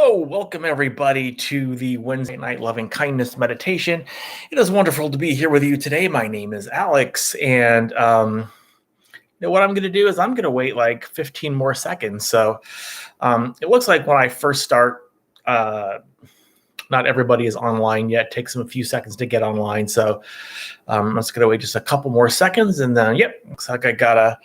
Hello, welcome everybody to the Wednesday night Loving Kindness Meditation. It is wonderful to be here with you today. My name is Alex, and what I'm going to do is I'm going to wait like 15 more seconds. So it looks like when I first start, not everybody is online yet. It takes them a few seconds to get online. So I'm just going to wait just a couple more seconds, and then, looks like I got a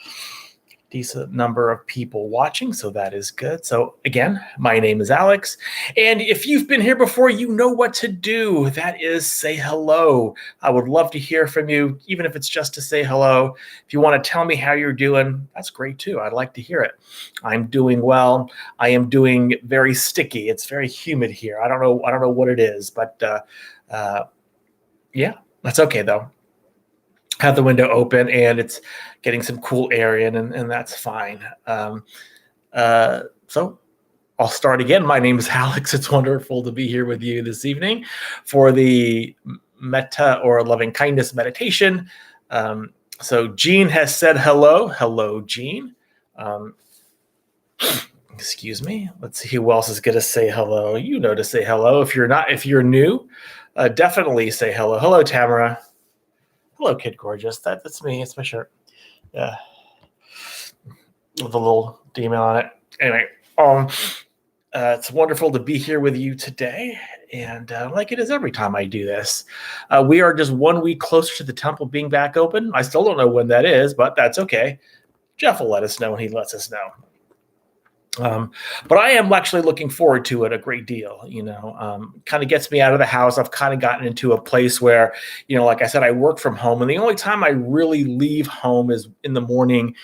decent number of people watching, so that is good. So again, my name is Alex, and if you've been here before, you know what to do. That is say hello. I would love to hear from you, even if it's just to say hello. If you want to tell me how you're doing, that's great too. I'd like to hear it. I'm doing well. I am doing very sticky. It's very humid here. I don't know what it is, but yeah, that's okay though. Have the window open and it's getting some cool air in, and that's fine. So I'll start again. My name is Alex. It's wonderful to be here with you this evening for the Metta or Loving Kindness Meditation. So Jean has said hello. Hello, Jean. Excuse me. Let's see who else is going to say hello. You know to say hello. If you're new, definitely say hello. Hello, Tamara. Hello, Kid Gorgeous. That's me. It's my shirt. Yeah. With a little demon on it. Anyway, it's wonderful to be here with you today. And like it is every time I do this, we are just 1 week closer to the temple being back open. I still don't know when that is, but that's okay. Jeff will let us know when he lets us know. But I am actually looking forward to it a great deal. Kind of gets me out of the house. I've kind of gotten into a place where, like I said, I work from home, and the only time I really leave home is in the morning,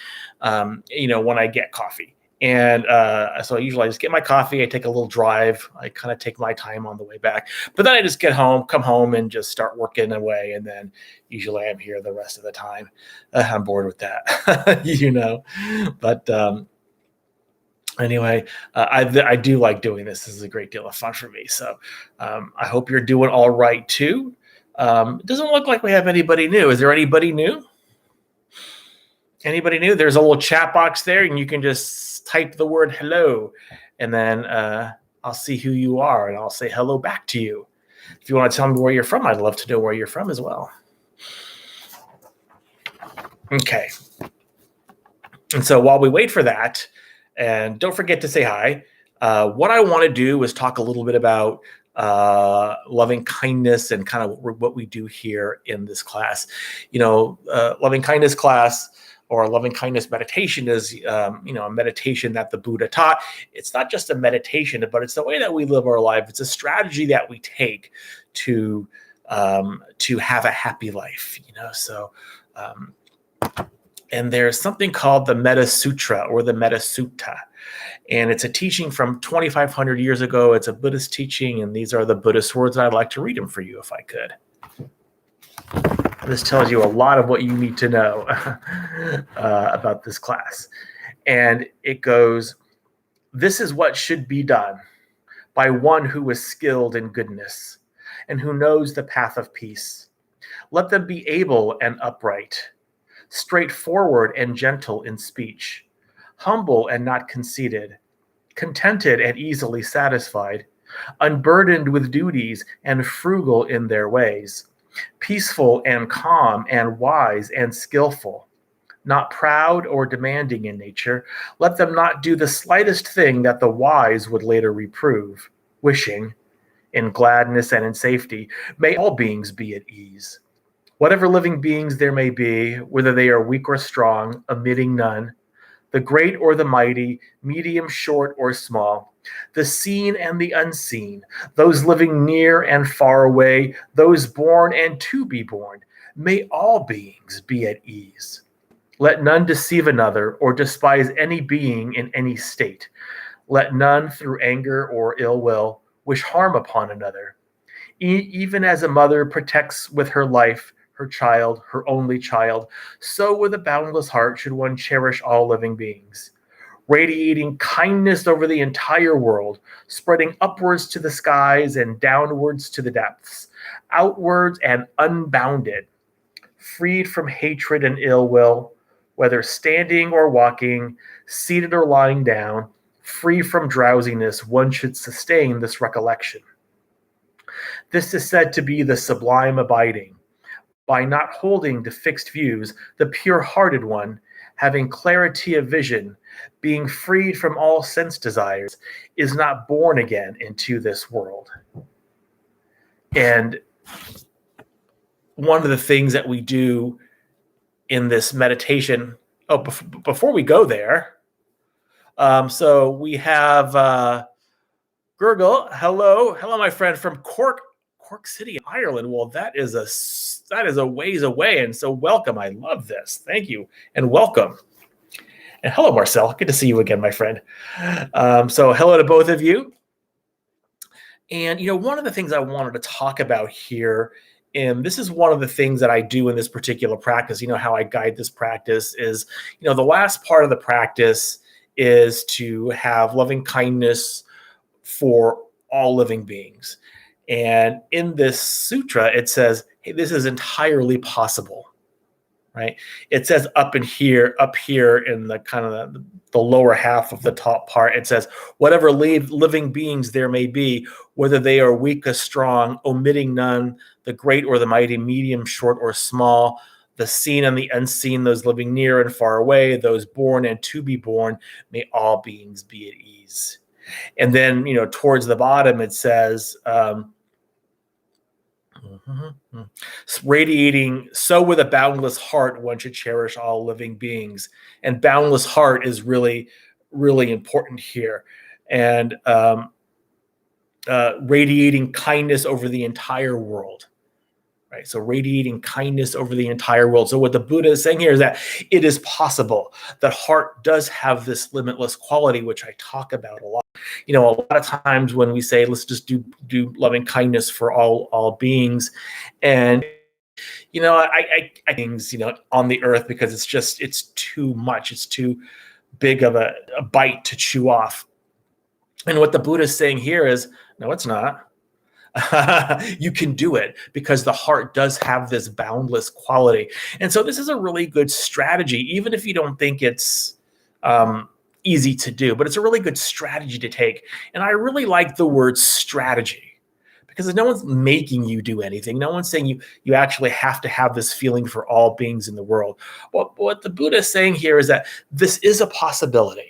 when I get coffee. And so usually I just get my coffee. I take a little drive. I kind of take my time on the way back. But then I just come home and just start working away. And then usually I'm here the rest of the time. I'm bored with that, But anyway, I do like doing this. This is a great deal of fun for me. So I hope you're doing all right too. It doesn't look like we have anybody new. Is there anybody new? Anybody new? There's a little chat box there, and you can just type the word hello, and then I'll see who you are, and I'll say hello back to you. If you want to tell me where you're from, I'd love to know where you're from as well. Okay. And so while we wait for that, and don't forget to say hi, what I want to do is talk a little bit about loving kindness and kind of what we do here in this class. Loving kindness class or loving kindness meditation is, a meditation that the Buddha taught. It's not just a meditation, but it's the way that we live our life. It's a strategy that we take to have a happy life, So, and there's something called the Metta Sutra or the Metta Sutta. And it's a teaching from 2,500 years ago. It's a Buddhist teaching, and these are the Buddhist words. I'd like to read them for you if I could. This tells you a lot of what you need to know about this class. And it goes, "This is what should be done by one who is skilled in goodness and who knows the path of peace. Let them be able and upright, straightforward and gentle in speech, humble and not conceited, contented and easily satisfied, unburdened with duties and frugal in their ways, peaceful and calm and wise and skillful, not proud or demanding in nature. Let them not do the slightest thing that the wise would later reprove, wishing, in gladness and in safety, may all beings be at ease. Whatever living beings there may be, whether they are weak or strong, omitting none, the great or the mighty, medium, short, or small, the seen and the unseen, those living near and far away, those born and to be born, may all beings be at ease. Let none deceive another or despise any being in any state. Let none through anger or ill will wish harm upon another. Even as a mother protects with her life her child, her only child, so with a boundless heart should one cherish all living beings, radiating kindness over the entire world, spreading upwards to the skies and downwards to the depths, outwards and unbounded, freed from hatred and ill will, whether standing or walking, seated or lying down, Free from drowsiness, one should sustain this recollection. This is said to be the sublime abiding. By not holding to fixed views, the pure-hearted one, having clarity of vision, being freed from all sense desires, is not born again into this world. And one of the things that we do in this meditation, before we go there, so we have Gurgle. Hello, my friend from Cork City, Ireland. Well, that is a ways away, and so welcome. I love this. Thank you, and welcome. And hello, Marcel. Good to see you again, my friend. So hello to both of you. And one of the things I wanted to talk about here, and this is one of the things that I do in this particular practice. How I guide this practice is, the last part of the practice is to have loving kindness for all living beings. And in this sutra, it says, hey, this is entirely possible, right? It says up here in the kind of the lower half of the top part, it says, whatever living beings there may be, whether they are weak or strong, omitting none, the great or the mighty, medium, short or small, the seen and the unseen, those living near and far away, those born and to be born, may all beings be at ease. And then, towards the bottom, it says, radiating, so with a boundless heart, one should cherish all living beings. And boundless heart is really, really important here. And radiating kindness over the entire world. Right? So radiating kindness over the entire world. So what the Buddha is saying here is that it is possible that heart does have this limitless quality, which I talk about a lot. A lot of times when we say, let's just do loving kindness for all beings, and I things on the earth, because it's too much, it's too big of a bite to chew off. And what the Buddha is saying here is, no, it's not. You can do it because the heart does have this boundless quality. And so this is a really good strategy, even if you don't think it's easy to do, but it's a really good strategy to take. And I really like the word strategy, because no one's making you do anything. No one's saying you actually have to have this feeling for all beings in the world. What the Buddha is saying here is that this is a possibility.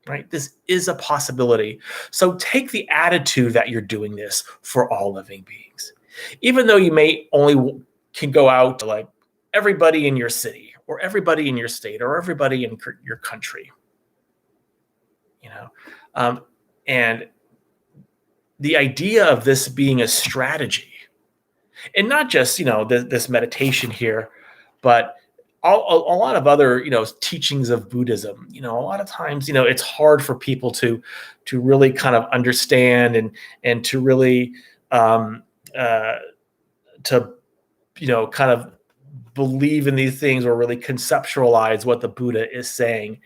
Right? This is a possibility. So take the attitude that you're doing this for all living beings. Even though you may only can go out to like everybody in your city or everybody in your state or everybody in your country. And the idea of this being a strategy, and not just, this meditation here, but a lot of other, teachings of Buddhism, a lot of times, it's hard for people to really kind of understand and to really, kind of believe in these things or really conceptualize what the Buddha is saying.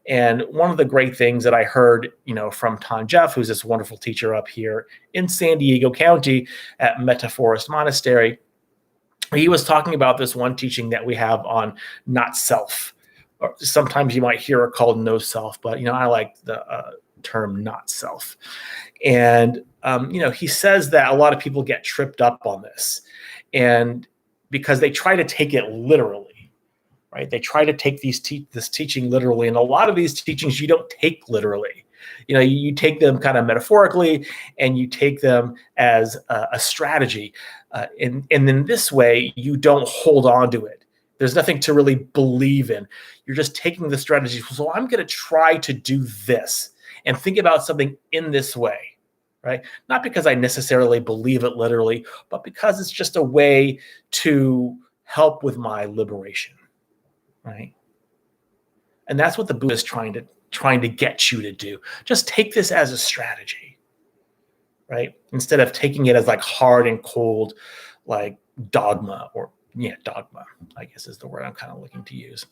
And one of the great things that I heard, from Tom Jeff, who's this wonderful teacher up here in San Diego County at Metta Forest Monastery, he was talking about this one teaching that we have on not self. Or sometimes you might hear it called no self, but I like the term not self. And he says that a lot of people get tripped up on this, and because they try to take it literally, right? They try to take this teaching literally, and a lot of these teachings you don't take literally. You take them kind of metaphorically, and you take them as a strategy. And in this way, you don't hold on to it. There's nothing to really believe in. You're just taking the strategy. So I'm going to try to do this and think about something in this way, right? Not because I necessarily believe it literally, but because it's just a way to help with my liberation, right? And that's what the Buddha is trying to get you to do. Just take this as a strategy, right? Instead of taking it as like hard and cold, like dogma, dogma, I guess is the word I'm kind of looking to use.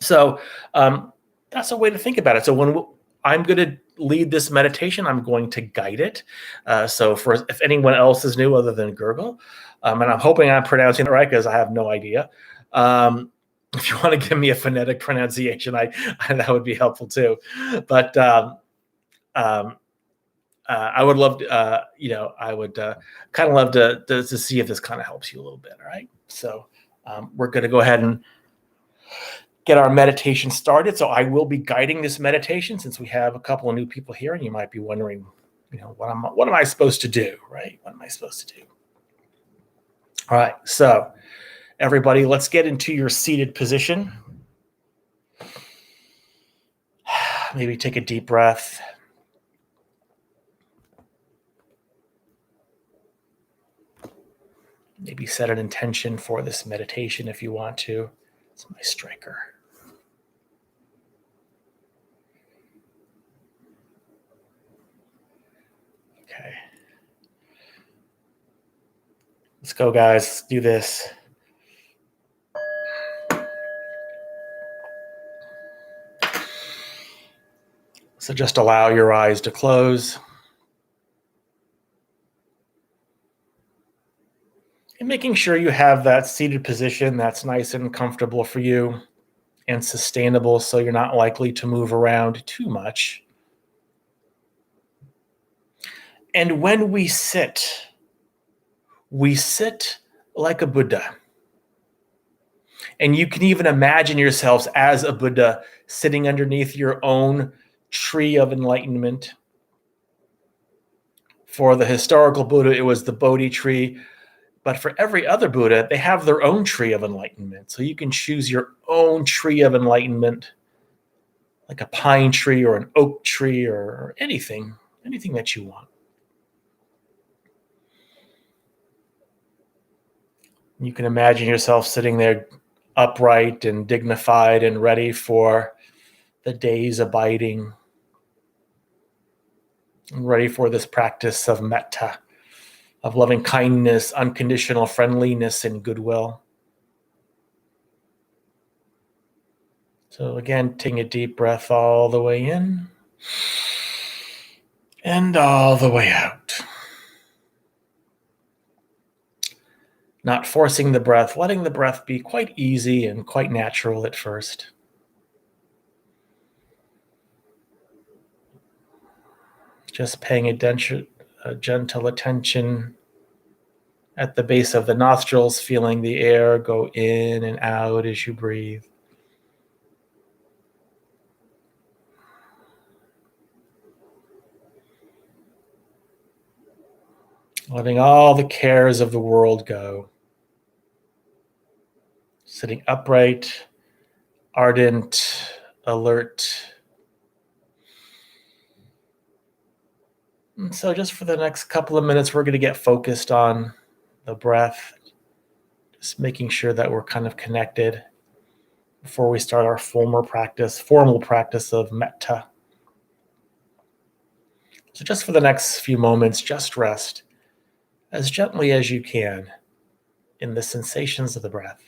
So that's a way to think about it. So when I'm going to lead this meditation, I'm going to guide it. So if anyone else is new other than Gurgle, and I'm hoping I'm pronouncing it right because I have no idea. If you want to give me a phonetic pronunciation, I that would be helpful too. But um, I would love to, I would kind of love to see if this kind of helps you a little bit. All right. So we're going to go ahead and get our meditation started. So I will be guiding this meditation since we have a couple of new people here, and you might be wondering, what am I supposed to do, right? What am I supposed to do? All right. So everybody, let's get into your seated position. Maybe take a deep breath. Maybe set an intention for this meditation if you want to. It's my striker. Okay. Let's go, guys. Let's do this. So just allow your eyes to close. And making sure you have that seated position that's nice and comfortable for you and sustainable so you're not likely to move around too much. And when we sit like a Buddha. And you can even imagine yourselves as a Buddha sitting underneath your own tree of enlightenment. For the historical Buddha, it was the Bodhi tree. But for every other Buddha, they have their own tree of enlightenment. So you can choose your own tree of enlightenment, like a pine tree or an oak tree or anything that you want. You can imagine yourself sitting there upright and dignified and ready for the day's abiding, and ready for this practice of metta, of loving kindness, unconditional friendliness, and goodwill. So again, taking a deep breath all the way in and all the way out. Not forcing the breath, letting the breath be quite easy and quite natural at first. Just paying a gentle attention at the base of the nostrils, feeling the air go in and out as you breathe. Letting all the cares of the world go. Sitting upright, ardent, alert. And so just for the next couple of minutes, we're going to get focused on the breath, just making sure that we're kind of connected before we start our formal practice of metta. So just for the next few moments, just rest as gently as you can in the sensations of the breath.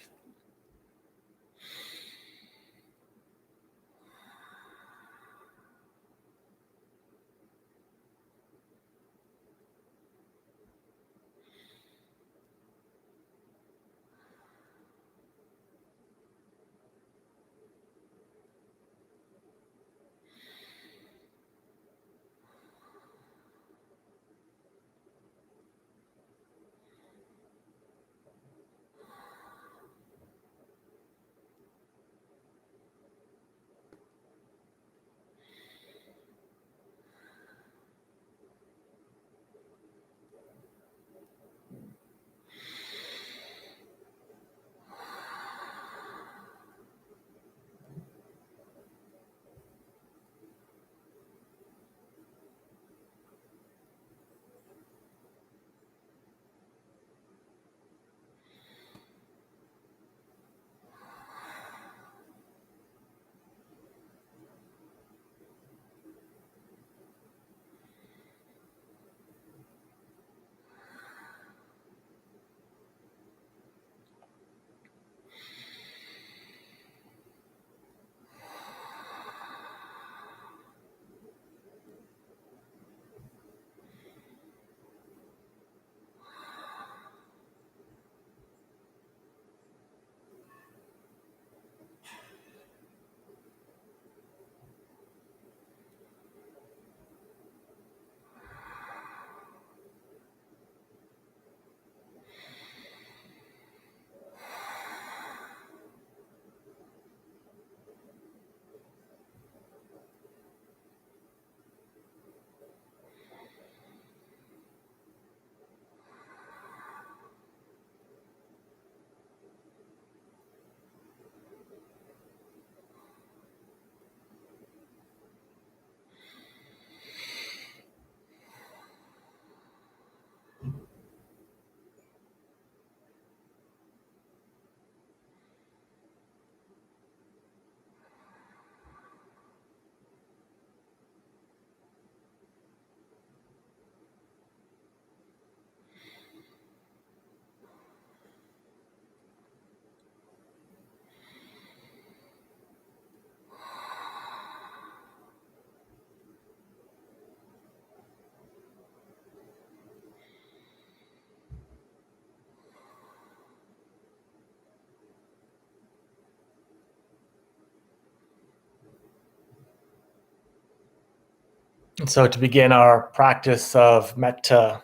And so, to begin our practice of metta,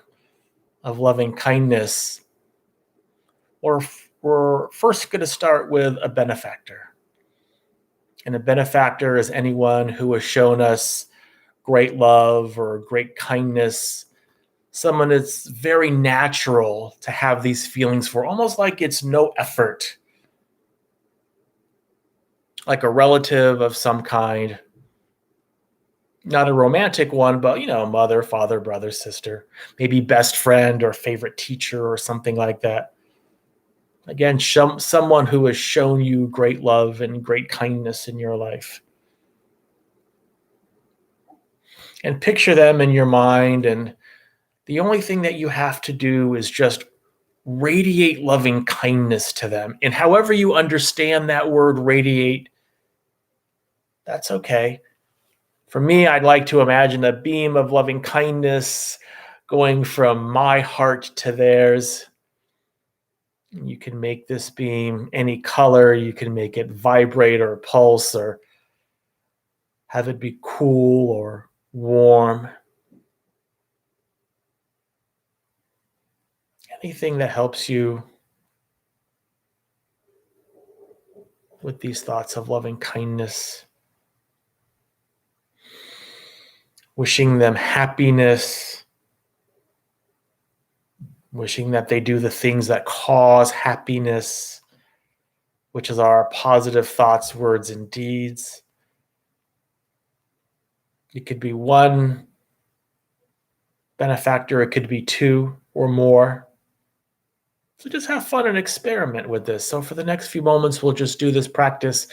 of loving kindness, we're first going to start with a benefactor. And a benefactor is anyone who has shown us great love or great kindness, someone it's very natural to have these feelings for, almost like it's no effort, like a relative of some kind, not a romantic one, but mother, father, brother, sister, maybe best friend or favorite teacher or something like that. Again, someone who has shown you great love and great kindness in your life. And picture them in your mind, and the only thing that you have to do is just radiate loving kindness to them. And however you understand that word radiate, that's okay. For me, I'd like to imagine a beam of loving kindness going from my heart to theirs. You can make this beam any color. You can make it vibrate or pulse or have it be cool or warm. Anything that helps you with these thoughts of loving kindness. Wishing them happiness. Wishing that they do the things that cause happiness, which is our positive thoughts, words, and deeds. It could be one benefactor, it could be two or more. So just have fun and experiment with this. So for the next few moments, we'll just do this practice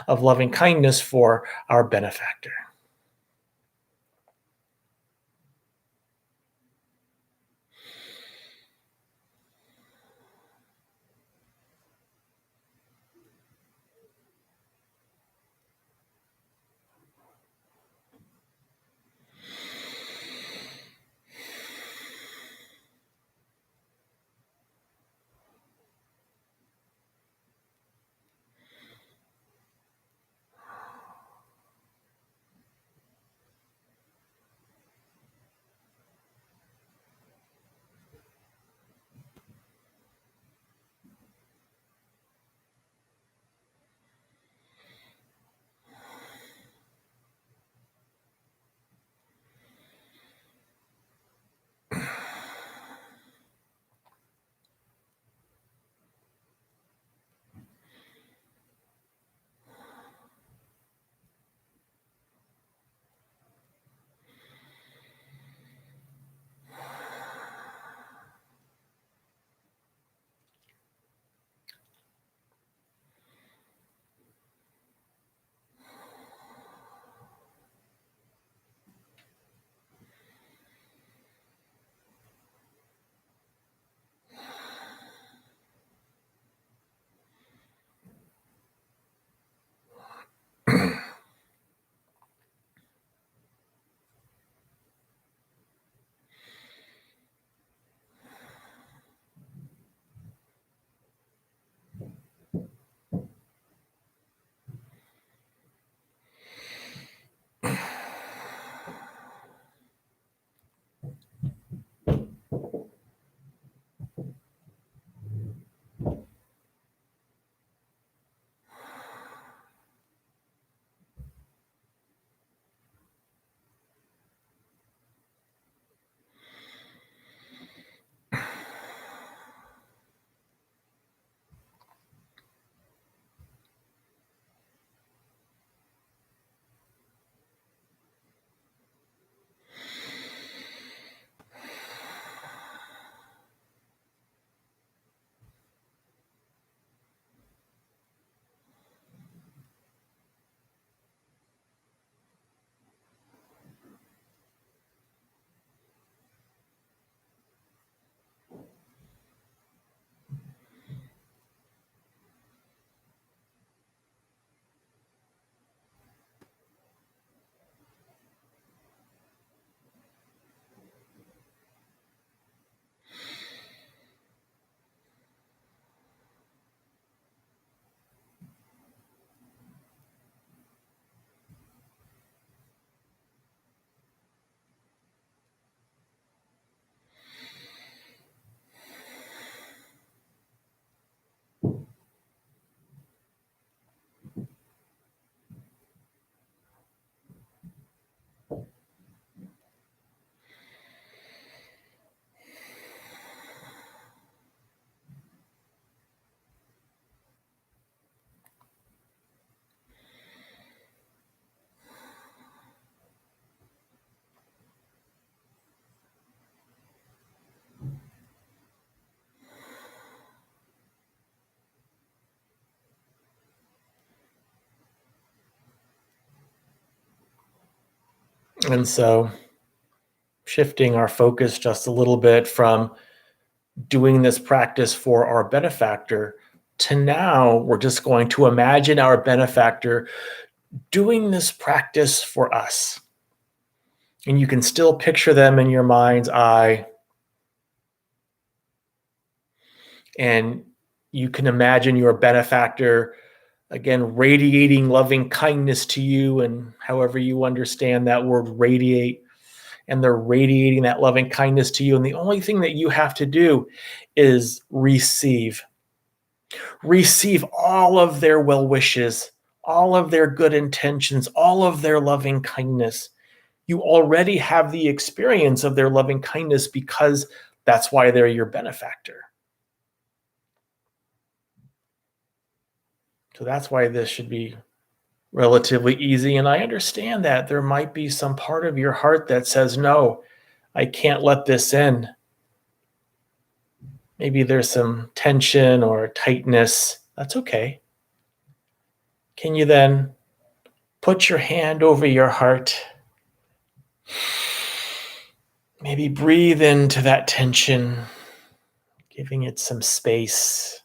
of loving kindness for our benefactor. And so shifting our focus just a little bit from doing this practice for our benefactor to now we're just going to imagine our benefactor doing this practice for us. And you can still picture them in your mind's eye. And you can imagine your benefactor, again, radiating loving kindness to you, and however you understand that word radiate. And they're radiating that loving kindness to you. And the only thing that you have to do is receive. Receive all of their well wishes, all of their good intentions, all of their loving kindness. You already have the experience of their loving kindness because that's why they're your benefactor. So that's why this should be relatively easy. And I understand that there might be some part of your heart that says, no, I can't let this in. Maybe there's some tension or tightness. That's okay. Can you then put your hand over your heart? Maybe breathe into that tension, giving it some space,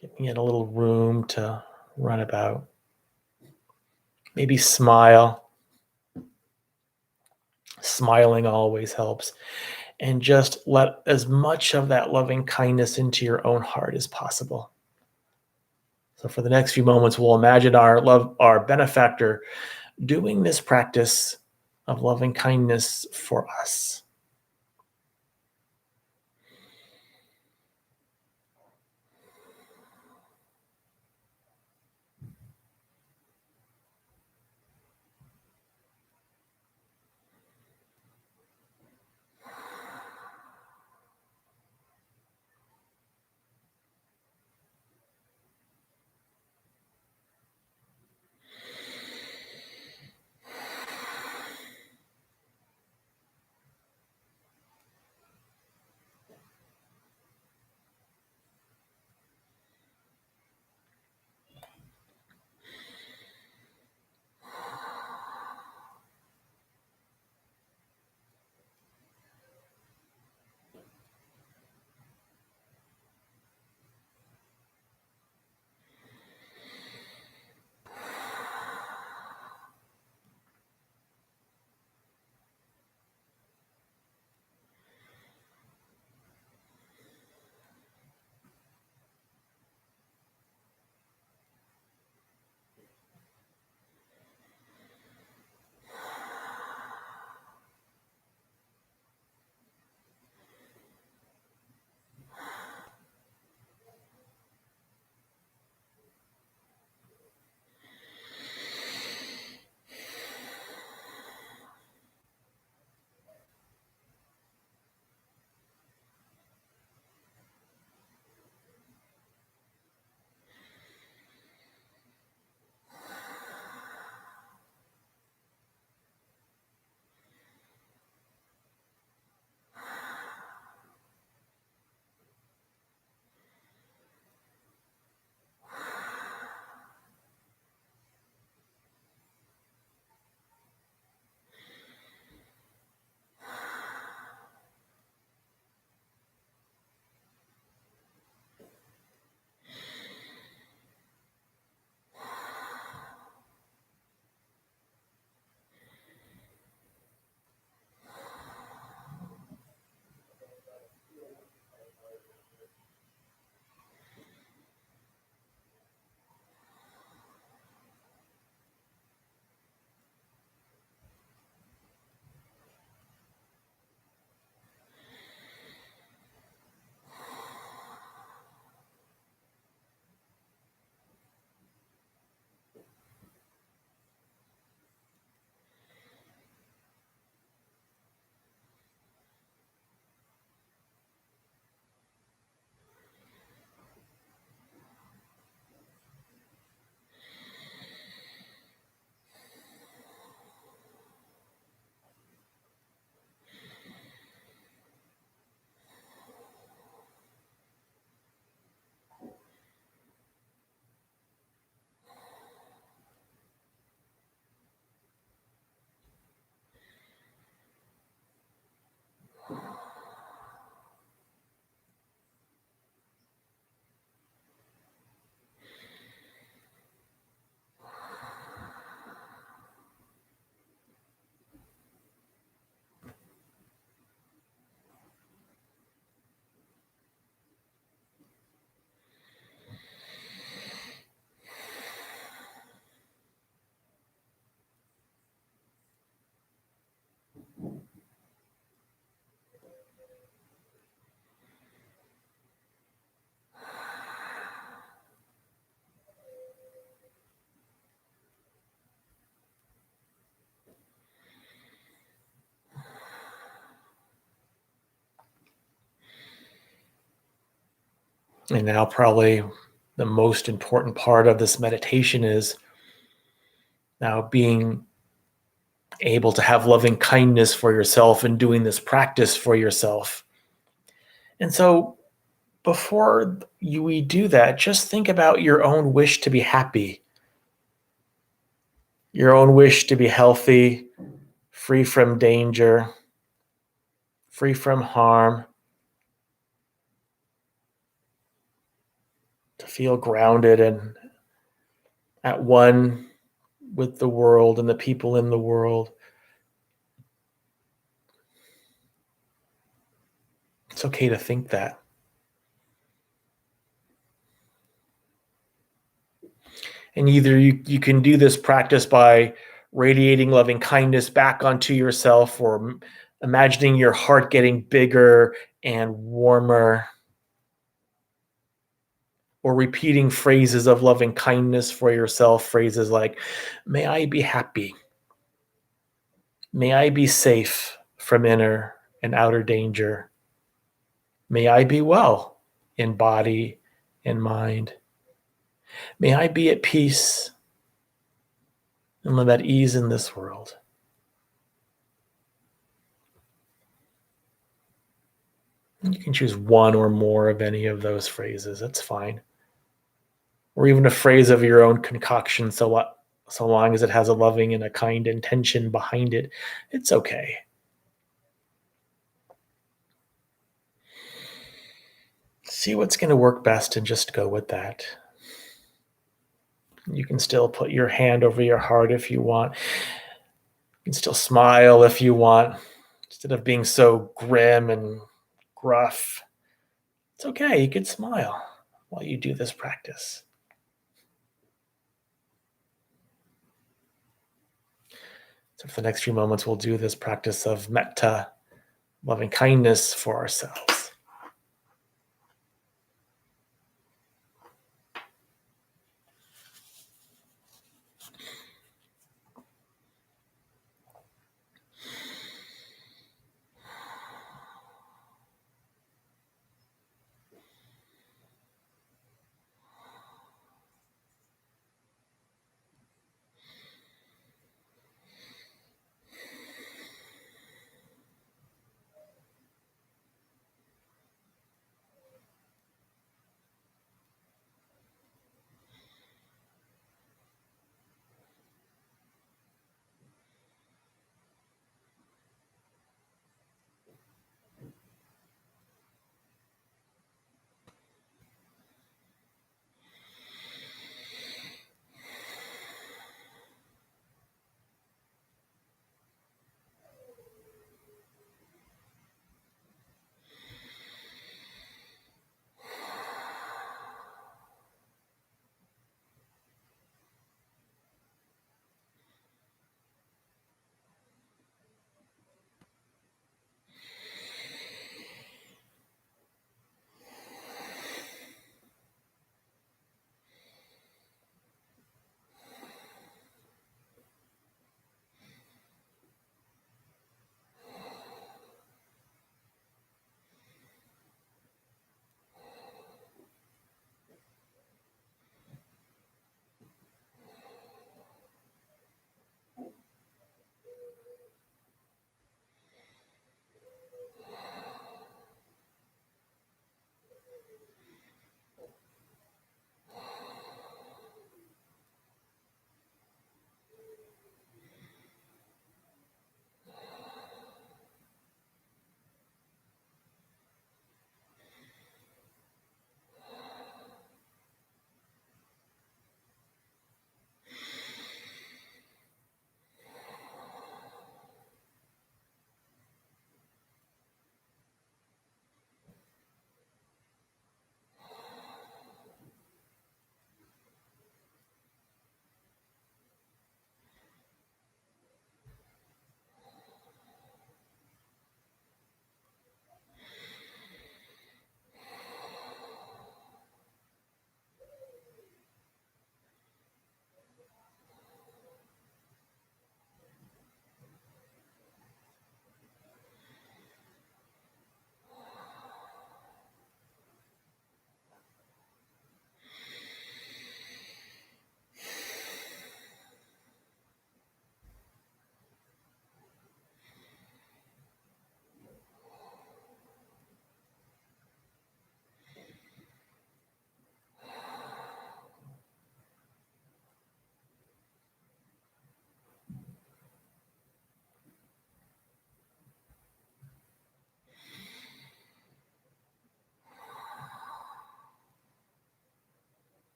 giving it a little room to run about. Maybe smile. Smiling always helps. And just let as much of that loving kindness into your own heart as possible. So for the next few moments, we'll imagine our benefactor doing this practice of loving kindness for us. And now, probably the most important part of this meditation is now being able to have loving kindness for yourself and doing this practice for yourself. And so, before we do that, just think about your own wish to be happy, your own wish to be healthy, free from danger, free from harm, to feel grounded and at one with the world and the people in the world. It's okay to think that. And either you can do this practice by radiating loving kindness back onto yourself, or imagining your heart getting bigger and warmer, or repeating phrases of loving kindness for yourself, phrases like, may I be happy, may I be safe from inner and outer danger, may I be well in body and mind, may I be at peace and live at ease in this world. You can choose one or more of any of those phrases. That's fine. Or even a phrase of your own concoction, so long as it has a loving and a kind intention behind it, it's okay. See what's going to work best and just go with that. You can still put your hand over your heart if you want. You can still smile if you want, instead of being so grim and gruff. It's okay. You can smile while you do this practice. So for the next few moments, we'll do this practice of metta, loving kindness for ourselves.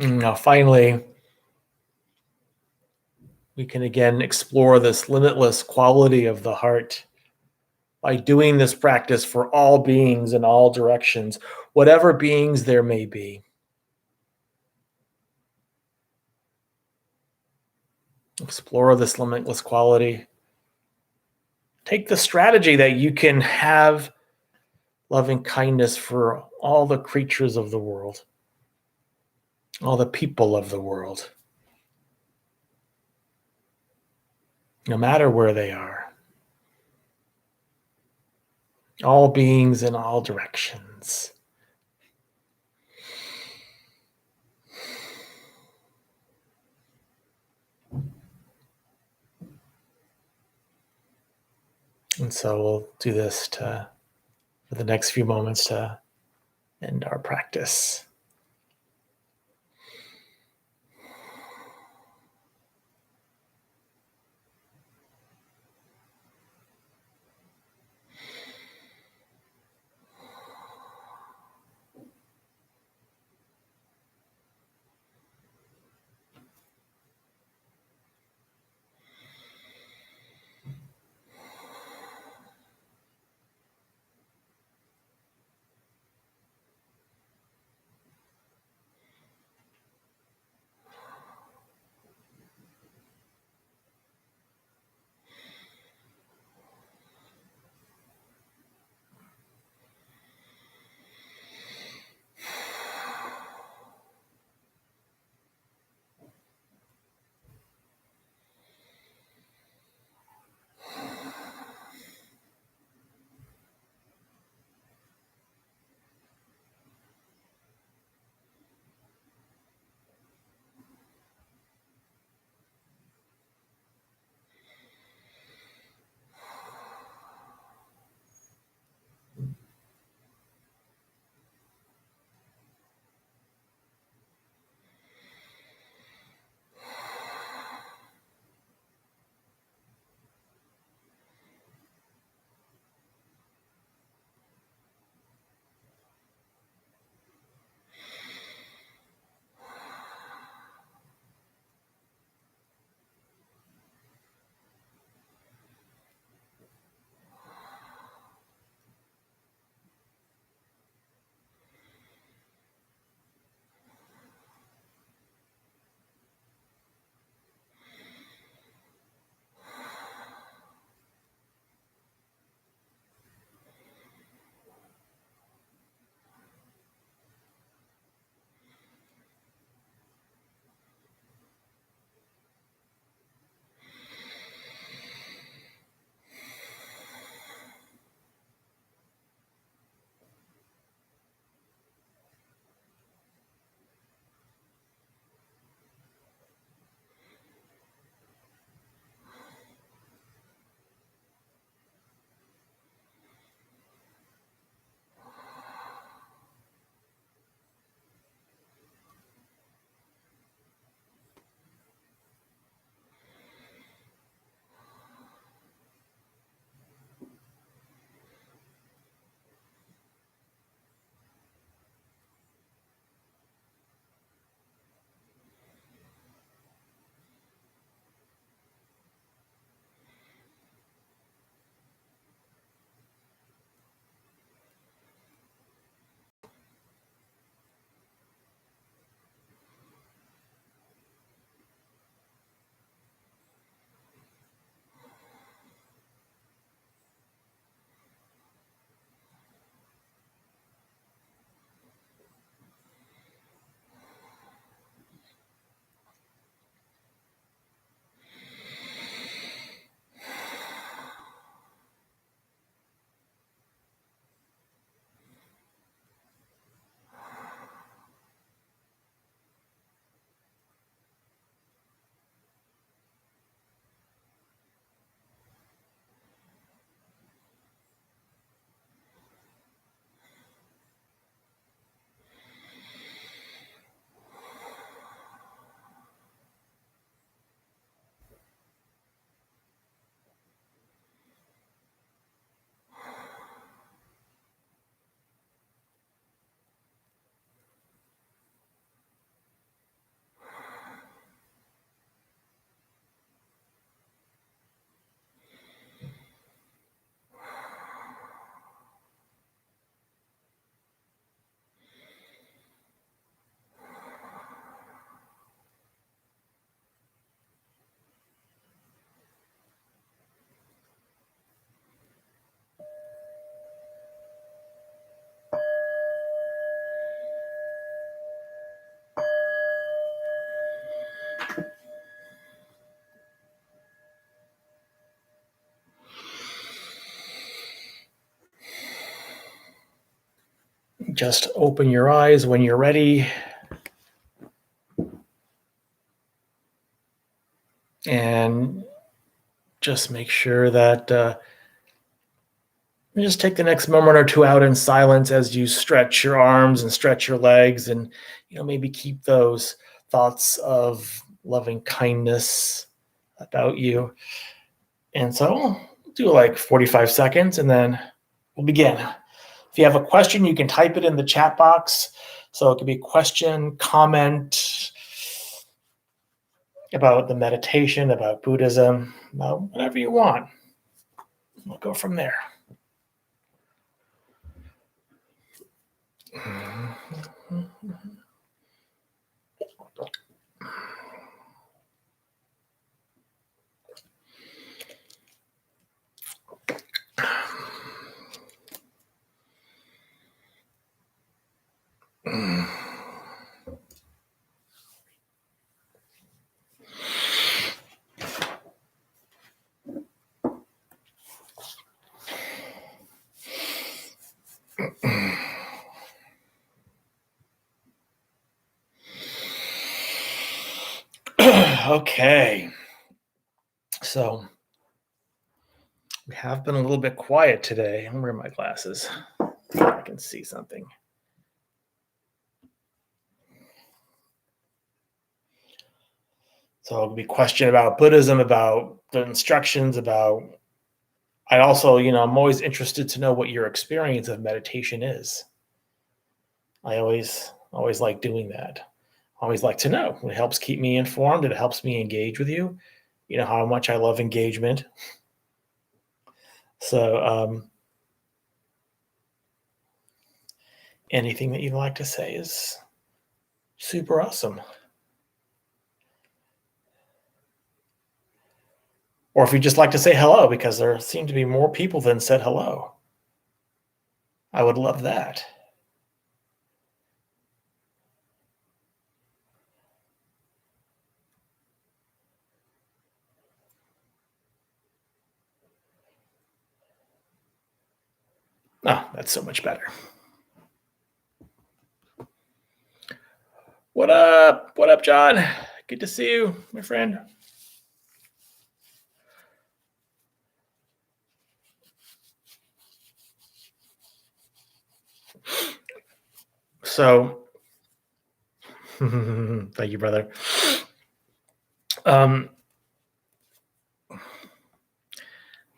Now, finally, we can again explore this limitless quality of the heart by doing this practice for all beings in all directions, whatever beings there may be. Explore this limitless quality. Take the strategy that you can have loving kindness for all the creatures of the world, all the people of the world, no matter where they are, all beings in all directions. And so we'll do this for the next few moments to end our practice. Just open your eyes when you're ready. And just make sure that just take the next moment or two out in silence as you stretch your arms and stretch your legs, and maybe keep those thoughts of loving kindness about you. And so we'll do like 45 seconds and then we'll begin. If you have a question, you can type it in the chat box. So it could be a question, comment about the meditation, about Buddhism, about whatever you want. We'll go from there. Okay. So we have been a little bit quiet today. I'm wearing my glasses. I can see something. So it'll be a question about Buddhism, about the instructions, about. I also, I'm always interested to know what your experience of meditation is. I always like doing that. I always like to know. It helps keep me informed. It helps me engage with you. You know how much I love engagement. So anything that you'd like to say is super awesome. Or if you'd just like to say hello, because there seem to be more people than said hello. I would love that. Oh, that's so much better. What up? What up, John? Good to see you, my friend. So, thank you, brother.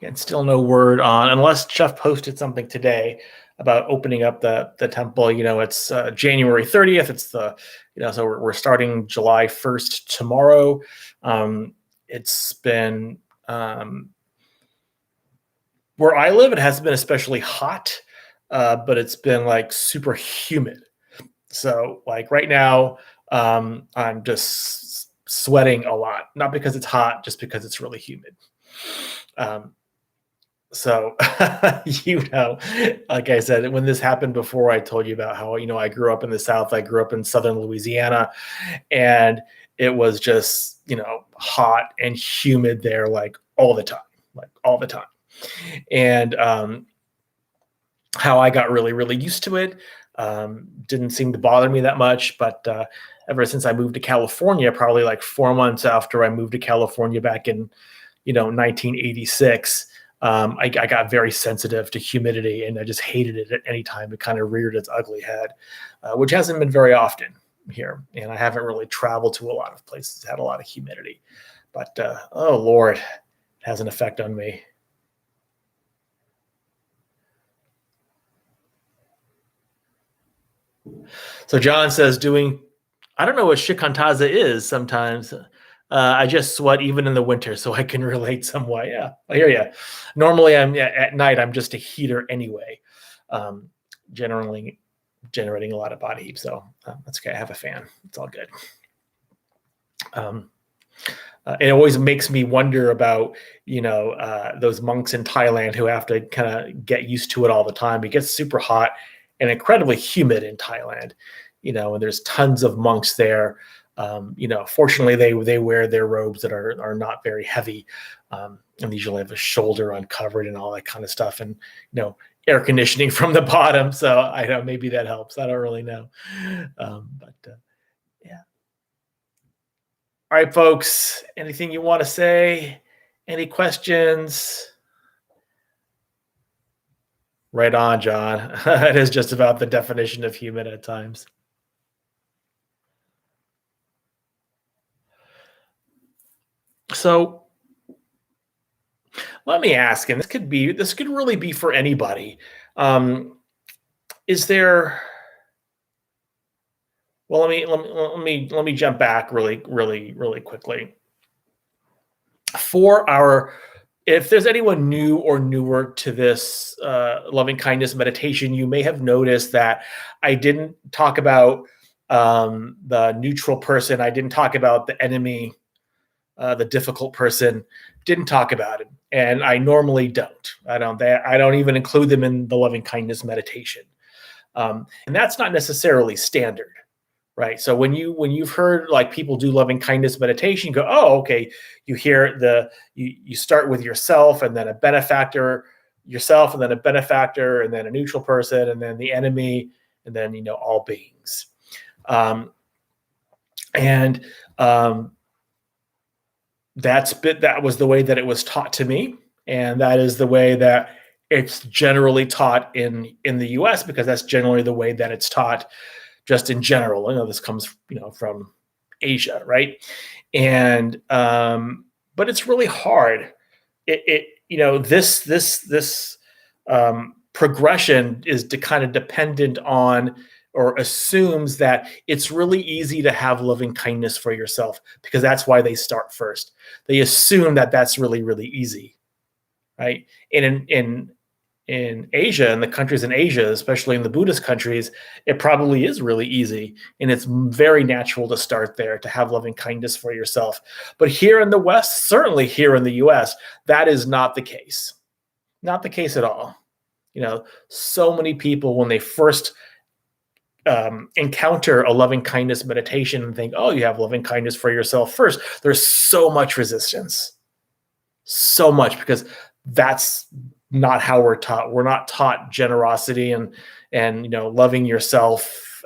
And still no word on, unless Jeff posted something today about opening up the temple. It's January 30th. It's so we're starting July 1st tomorrow. It's been where I live, it hasn't been especially hot, but it's been like super humid. So like right now, I'm just sweating a lot, not because it's hot, just because it's really humid. So, like I said, when this happened before, I told you about how, I grew up in the South. I grew up in Southern Louisiana, and it was just, hot and humid there, like all the time. And how I got really, really used to it didn't seem to bother me that much. But ever since I moved to California, probably like 4 months after I moved to California back in, 1986, I got very sensitive to humidity, and I just hated it at any time it kind of reared its ugly head, which hasn't been very often here. And I haven't really traveled to a lot of places that had a lot of humidity. But, oh, Lord, it has an effect on me. So John says I don't know what shikantaza is sometimes. I just sweat even in the winter, so I can relate somewhat. Yeah, I hear you. Normally, at night, I'm just a heater anyway, generally generating a lot of body heat. So that's okay. I have a fan. It's all good. It always makes me wonder about, those monks in Thailand who have to kind of get used to it all the time. It gets super hot and incredibly humid in Thailand, and there's tons of monks there. Fortunately, they wear their robes that are not very heavy, and they usually have a shoulder uncovered and all that kind of stuff. And air conditioning from the bottom. So I know maybe that helps. I don't really know. Yeah. All right, folks, anything you want to say? Any questions? Right on, John. It is just about the definition of human at times. So let me ask, and this could really be for anybody. Is there? Well, let me jump back really quickly. If there's anyone new or newer to this loving kindness meditation, you may have noticed that I didn't talk about the neutral person. I didn't talk about the enemy, the difficult person. Didn't talk about it, and I normally don't. I don't even include them in the loving kindness meditation, and that's not necessarily standard. Right. So when you've heard like people do loving kindness meditation, you go, oh, okay. You hear you start with yourself and then a benefactor, yourself and then a benefactor and then a neutral person and then the enemy and then all beings. And that was the way that it was taught to me, and that is the way that it's generally taught in the U.S. because that's generally the way that it's taught. Just in general, I know this comes, from Asia, right? And but it's really hard. This progression is kind of dependent on or assumes that it's really easy to have loving kindness for yourself because that's why they start first. They assume that that's really easy, right? And in Asia, in the countries in Asia, especially in the Buddhist countries, it probably is really easy. And it's very natural to start there, to have loving kindness for yourself. But here in the West, certainly here in the US, that is not the case. Not the case at all. So many people, when they first encounter a loving kindness meditation and think, oh, you have loving kindness for yourself first, there's so much resistance. So much, because that's not how we're taught. We're not taught generosity and loving yourself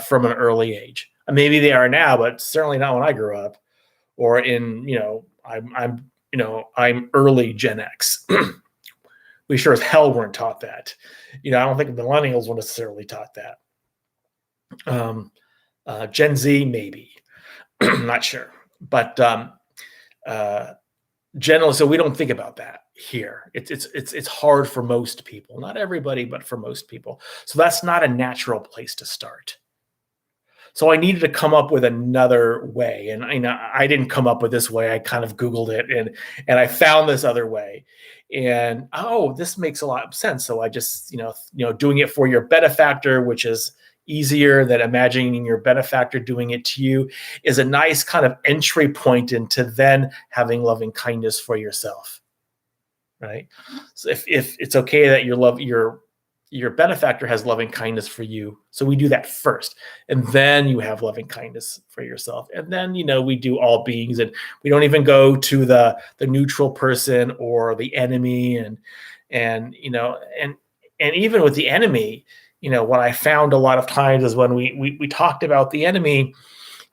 from an early age. Maybe they are now, but certainly not when I grew up. Or I'm early Gen X. We sure as hell weren't taught that. I don't think millennials were necessarily taught that. Gen Z maybe, not sure, but generally, so we don't think about that here. It's hard for most people, not everybody, but for most people. So that's not a natural place to start. So I needed to come up with another way, and I didn't come up with this way. I kind of Googled it, and I found this other way, and this makes a lot of sense. So I just doing it for your benefactor, which is easier than imagining your benefactor doing it to you, is a nice kind of entry point into then having loving kindness for yourself, right? So if it's okay that your benefactor has loving kindness for you, so we do that first, and then you have loving kindness for yourself, and then we do all beings, and we don't even go to the neutral person or the enemy, and even with the enemy. What I found a lot of times is when we talked about the enemy,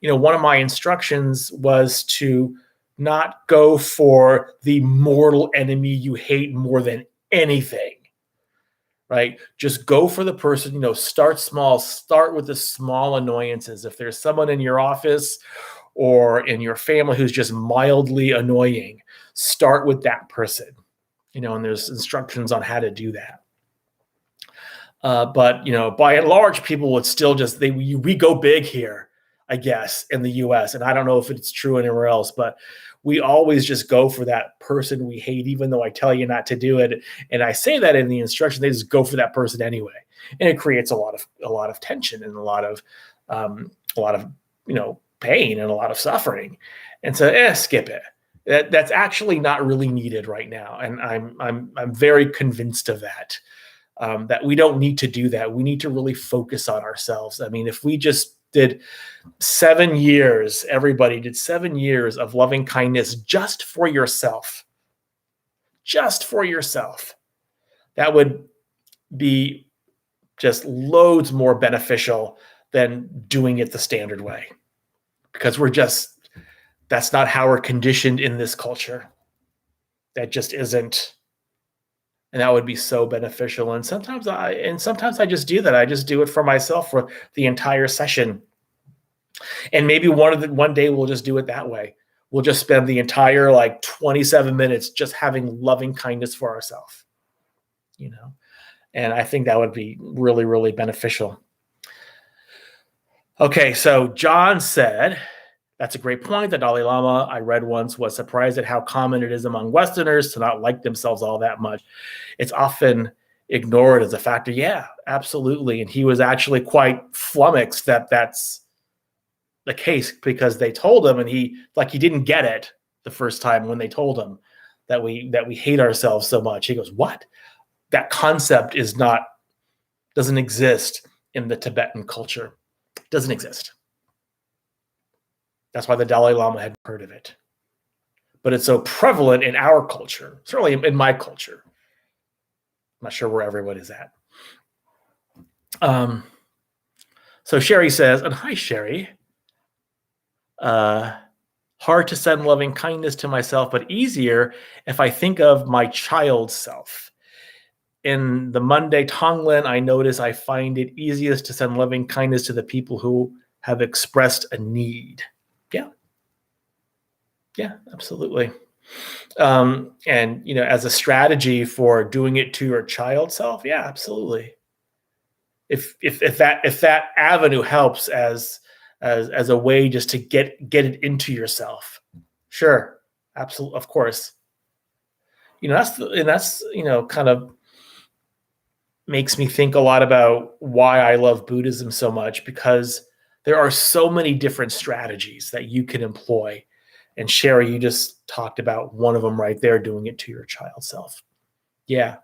one of my instructions was to not go for the mortal enemy you hate more than anything, right? Just go for the person, start small, start with the small annoyances. If there's someone in your office or in your family who's just mildly annoying, start with that person, and there's instructions on how to do that. But by and large, people would still just we go big here, I guess, in the U.S. And I don't know if it's true anywhere else, but we always just go for that person we hate, even though I tell you not to do it. And I say that in the instruction, they just go for that person anyway, and it creates a lot of tension and a lot of pain and a lot of suffering. And so, skip it. That's actually not really needed right now, and I'm very convinced of that. That we don't need to do that. We need to really focus on ourselves. I mean, if we just did 7 years, everybody did 7 years of loving kindness just for yourself, that would be just loads more beneficial than doing it the standard way, because that's not how we're conditioned in this culture. That just isn't. And that would be so beneficial. And sometimes I just do that. I just do it for myself for the entire session. And maybe one day we'll just do it that way. We'll just spend the entire 27 minutes just having loving kindness for ourselves, And I think that would be really, really beneficial. Okay, so John said, that's a great point. The Dalai Lama, I read once, was surprised at how common it is among Westerners to not like themselves all that much. It's often ignored as a factor. Yeah, absolutely. And he was actually quite flummoxed that that's the case, because they told him, and he didn't get it the first time when they told him that we hate ourselves so much. He goes, what? That concept doesn't exist in the Tibetan culture. It doesn't exist. That's why the Dalai Lama hadn't heard of it. But it's so prevalent in our culture, certainly in my culture. I'm not sure where everyone is at. So Sherry says, and hi, Sherry. Hard to send loving kindness to myself, but easier if I think of my child self. In the Monday Tonglen, I notice I find it easiest to send loving kindness to the people who have expressed a need. Yeah, absolutely. And as a strategy for doing it to your child self, yeah, absolutely. If that avenue helps as a way just to get it into yourself, sure, absolutely, of course. That's kind of makes me think a lot about why I love Buddhism so much, because there are so many different strategies that you can employ. And Sherry, you just talked about one of them right there, doing it to your child self. Yeah.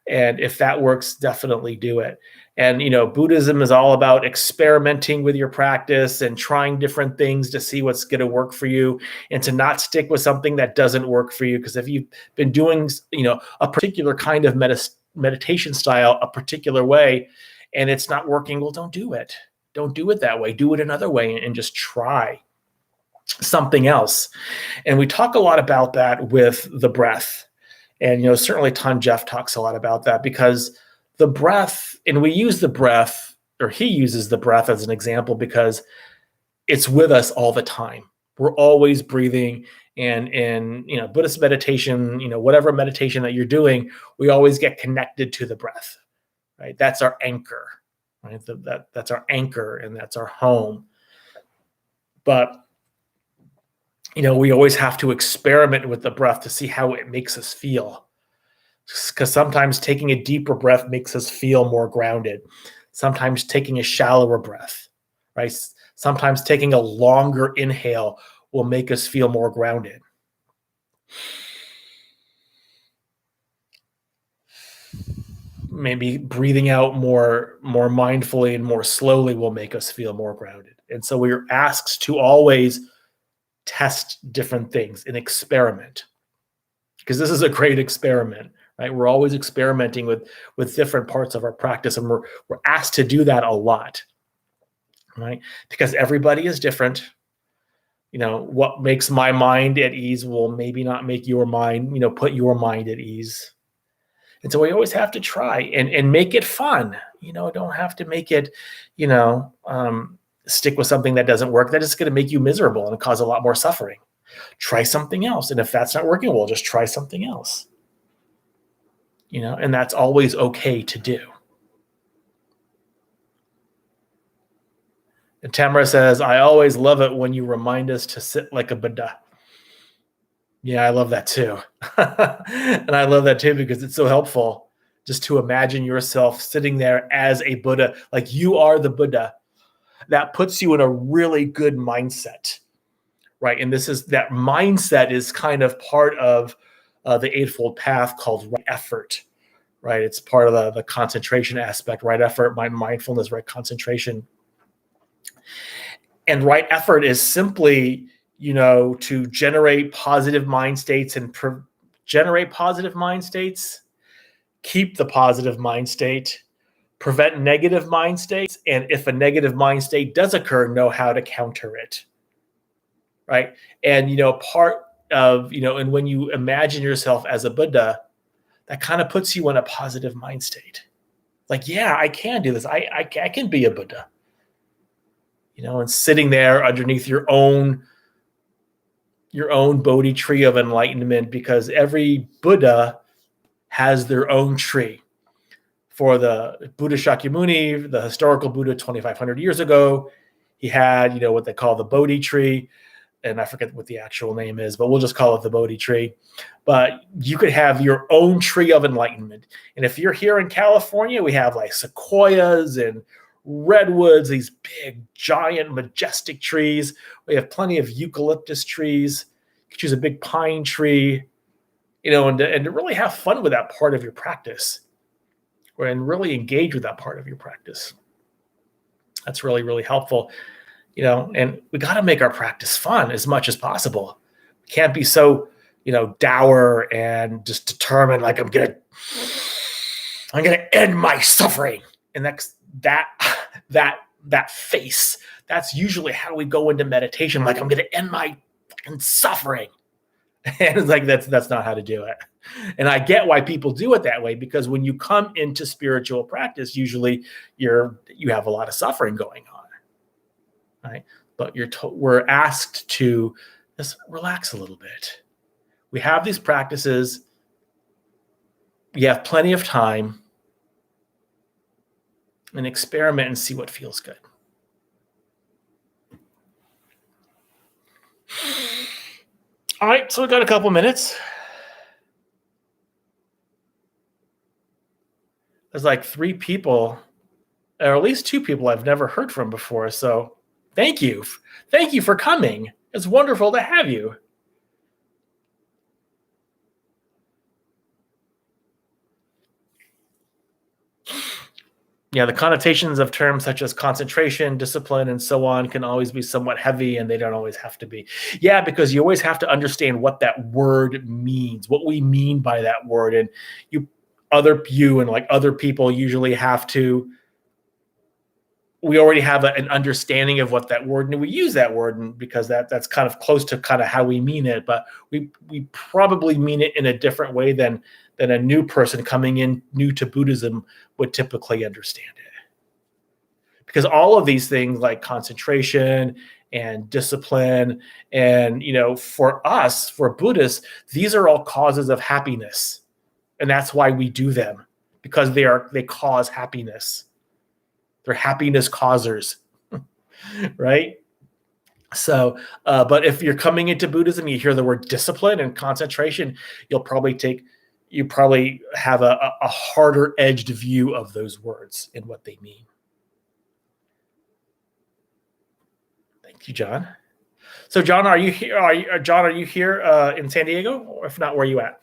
And if that works, definitely do it. And, Buddhism is all about experimenting with your practice and trying different things to see what's going to work for you, and to not stick with something that doesn't work for you. Because if you've been doing, a particular kind of meditation style a particular way and it's not working, well, don't do it. Don't do it that way. Do it another way and just try something else. And we talk a lot about that with the breath. And, certainly Ton Jeff talks a lot about that, because the breath, and we use the breath, or he uses the breath as an example, because it's with us all the time. We're always breathing. And in, Buddhist meditation, whatever meditation that you're doing, we always get connected to the breath, right? That's our anchor, right? That's our anchor, and that's our home. But we always have to experiment with the breath to see how it makes us feel. Because sometimes taking a deeper breath makes us feel more grounded. Sometimes taking a shallower breath, right? Sometimes taking a longer inhale will make us feel more grounded. Maybe breathing out more mindfully and more slowly will make us feel more grounded. And so we're asked to always test different things and experiment, because this is a great experiment, right? We're always experimenting with different parts of our practice, and we're asked to do that a lot, right? Because everybody is different. What makes my mind at ease will maybe not make your mind, put your mind at ease. And so we always have to try and make it fun. Don't have to make it, stick with something that doesn't work. That is going to make you miserable and cause a lot more suffering. Try something else. And if that's not working, well, just try something else. And that's always okay to do. And Tamara says, I always love it when you remind us to sit like a Buddha. Yeah, I love that too. And I love that too, because it's so helpful just to imagine yourself sitting there as a Buddha, like you are the Buddha. That puts you in a really good mindset, right? And that mindset is kind of part of the Eightfold Path, called right effort, right? It's part of the concentration aspect, right effort, mindfulness, right concentration. And right effort is simply, to generate positive mind states, and generate positive mind states keep the positive mind state, prevent negative mind states, and if a negative mind state does occur, know how to counter it, right? And, part of, and when you imagine yourself as a Buddha, that kind of puts you in a positive mind state. Like, yeah, I can do this. I can be a Buddha, and sitting there underneath your own Bodhi tree of enlightenment, because every Buddha has their own tree. For the Buddha Shakyamuni, the historical Buddha 2,500 years ago, he had, what they call the Bodhi tree. And I forget what the actual name is, but we'll just call it the Bodhi tree. But you could have your own tree of enlightenment. And if you're here in California, we have like sequoias and redwoods, these big, giant, majestic trees. We have plenty of eucalyptus trees. You could choose a big pine tree, and to really have fun with that part of your practice, and really engage with that part of your practice. That's really, really helpful. And we got to make our practice fun as much as possible. We can't be so, dour and just determined, like I'm gonna end my suffering. And that face. That's usually how we go into meditation. Like, I'm gonna end my fucking suffering. And it's like that's not how to do it. And I get why people do it that way, because when you come into spiritual practice, usually you have a lot of suffering going on. Right? But we're asked to just relax a little bit. We have these practices. We have plenty of time, and experiment and see what feels good. All right, so we've got a couple minutes. There's like 3 people, or at least 2 people I've never heard from before. So thank you. Thank you for coming. It's wonderful to have you. Yeah, the connotations of terms such as concentration, discipline, and so on can always be somewhat heavy, and they don't always have to be. Yeah, because you always have to understand what that word means, what we mean by that word. And other people usually have to, we already have an understanding of what that word, and we use that word, and because that's kind of close to kind of how we mean it, but we probably mean it in a different way than a new person coming in new to Buddhism would typically understand it. Because all of these things like concentration and discipline and, for us, for Buddhists, these are all causes of happiness. And that's why we do them, because they cause happiness. They're happiness causers, right? So, but if you're coming into Buddhism, you hear the word discipline and concentration, you probably have a harder edged view of those words and what they mean. Thank you, John. So, John, are you here? Are you here in San Diego? Or if not, where are you at?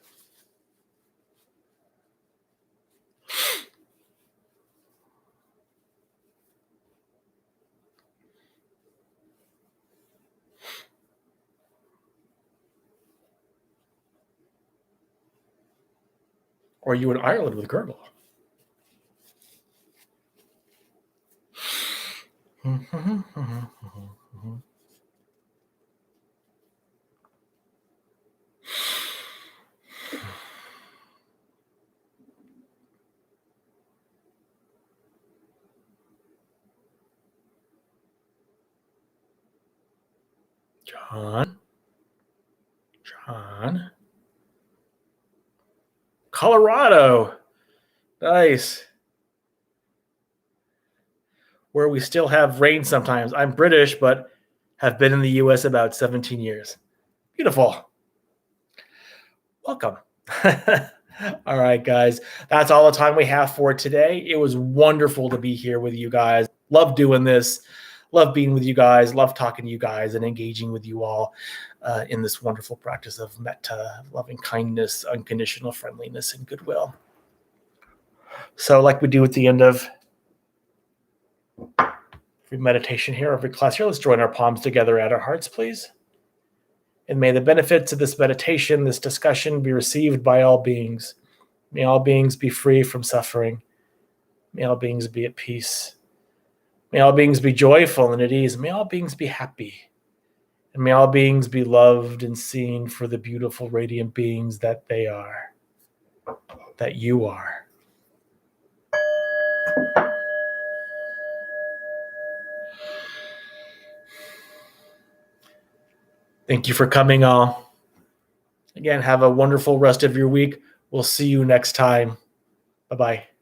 Or are you in Ireland with Gurgle? John. Colorado. Nice. Where we still have rain sometimes. I'm British, but have been in the US about 17 years. Beautiful. Welcome. All right, guys. That's all the time we have for today. It was wonderful to be here with you guys. Love doing this. Love being with you guys. Love talking to you guys and engaging with you all in this wonderful practice of metta, loving kindness, unconditional friendliness, and goodwill. So like we do at the end of every meditation here, every class here, let's join our palms together at our hearts, please. And may the benefits of this meditation, this discussion be received by all beings. May all beings be free from suffering. May all beings be at peace. May all beings be joyful and at ease. May all beings be happy. And may all beings be loved and seen for the beautiful, radiant beings that they are, that you are. Thank you for coming, all. Again, have a wonderful rest of your week. We'll see you next time. Bye-bye.